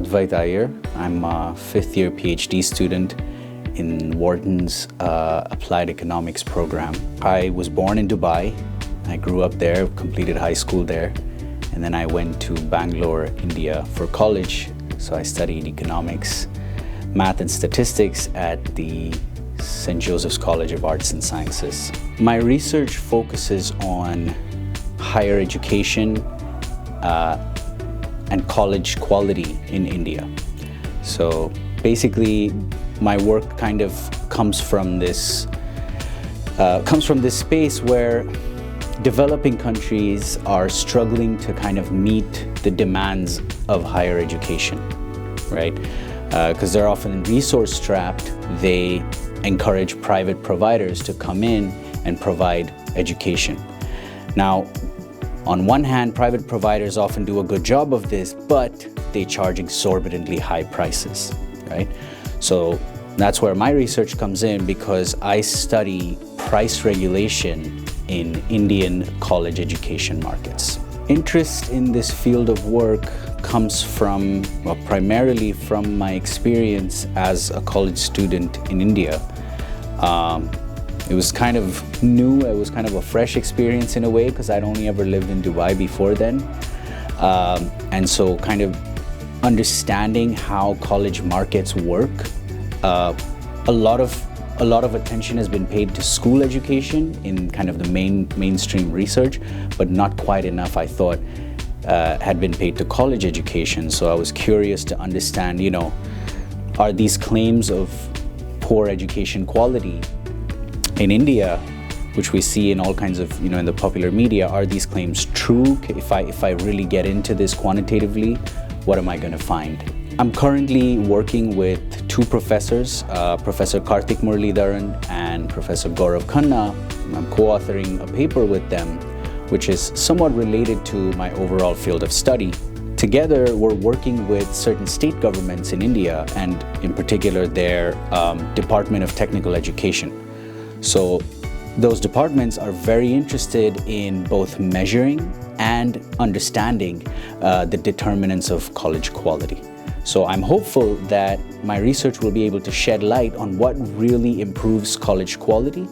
Advait Aiyer. I'm a fifth-year Ph.D. student in Wharton's Applied Economics program. I was born in Dubai. I grew up there, completed high school there, and then I went to Bangalore, India for college. So I studied economics, math and statistics at the St. Joseph's College of Arts and Sciences. My research focuses on higher education and college quality in India. So basically, my work kind of comes from this space where developing countries are struggling to kind of meet the demands of higher education, right? Because they're often resource-strapped. They encourage private providers to come in and provide education. Now, on one hand, private providers often do a good job of this, but they charge exorbitantly high prices, right? So that's where my research comes in, because I study price regulation in Indian college education markets. Interest in this field of work comes from, well, primarily from my experience as a college student in India. It was kind of new, it was kind of a fresh experience in a way, because I'd only ever lived in Dubai before then. And so kind of understanding how college markets work. A lot of attention has been paid to school education in kind of the mainstream research, but not quite enough, I thought, had been paid to college education. So I was curious to understand, are these claims of poor education quality in India, which we see in all kinds of, in the popular media, are these claims true? If I really get into this quantitatively, what am I going to find? I'm currently working with two professors, Professor Karthik Muralidharan and Professor Gaurav Khanna. I'm co-authoring a paper with them, which is somewhat related to my overall field of study. Together, we're working with certain state governments in India, and in particular their Department of Technical Education. So those departments are very interested in both measuring and understanding the determinants of college quality. So I'm hopeful that my research will be able to shed light on what really improves college quality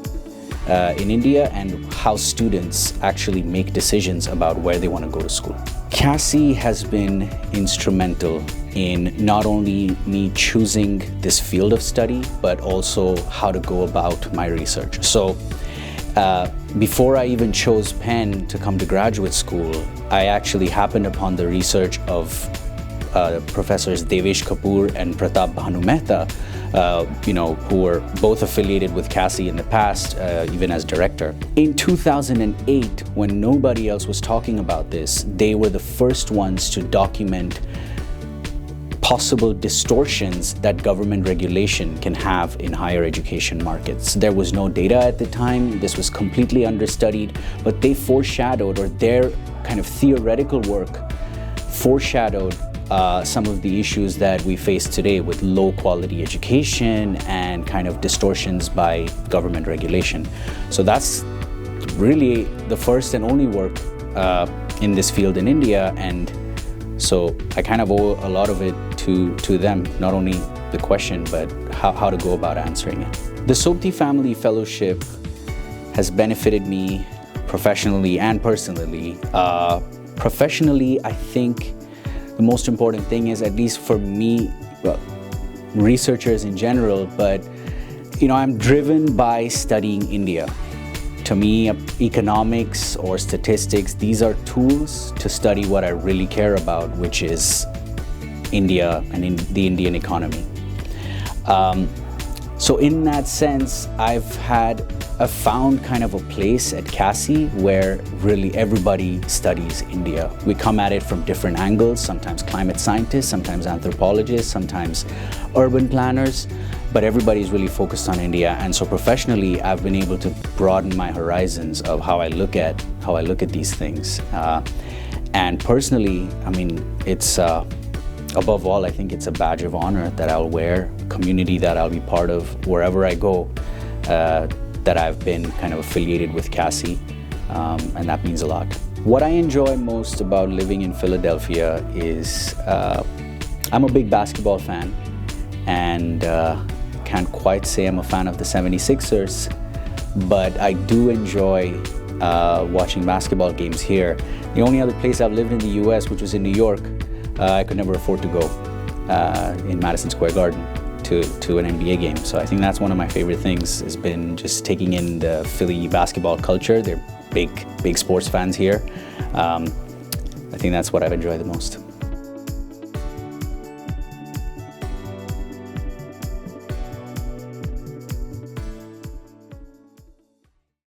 in India and how students actually make decisions about where they want to go to school. CASI has been instrumental in not only me choosing this field of study, but also how to go about my research. So before I even chose Penn to come to graduate school, I actually happened upon the research of Professors Devesh Kapoor and Pratap Bhanu Mehta, who were both affiliated with CASI in the past, even as director. In 2008, when nobody else was talking about this, they were the first ones to document possible distortions that government regulation can have in higher education markets. There was no data at the time. This was completely understudied, but they foreshadowed, or their kind of theoretical work foreshadowed some of the issues that we face today with low quality education and kind of distortions by government regulation. So that's really the first and only work in this field in India, and so I kind of owe a lot of it to them, not only the question, but how to go about answering it. The Sobti Family Fellowship has benefited me professionally and personally. Professionally, I think the most important thing is, at least for me, researchers in general, but I'm driven by studying India. To me, economics or statistics, these are tools to study what I really care about, which is India and the Indian economy. So in that sense, I've found kind of a place at CASI where really everybody studies India. We come at it from different angles, sometimes climate scientists, sometimes anthropologists, sometimes urban planners, but everybody's really focused on India. And so professionally, I've been able to broaden my horizons of how I look at these things. And personally, it's above all, I think it's a badge of honor that I'll wear, a community that I'll be part of wherever I go, that I've been kind of affiliated with CASI, and that means a lot. What I enjoy most about living in Philadelphia is I'm a big basketball fan, and can't quite say I'm a fan of the 76ers, but I do enjoy watching basketball games here. The only other place I've lived in the US, which was in New York, I could never afford to go in Madison Square Garden to an NBA game. So I think that's one of my favorite things, has been just taking in the Philly basketball culture. They're big sports fans here. I think that's what I've enjoyed the most.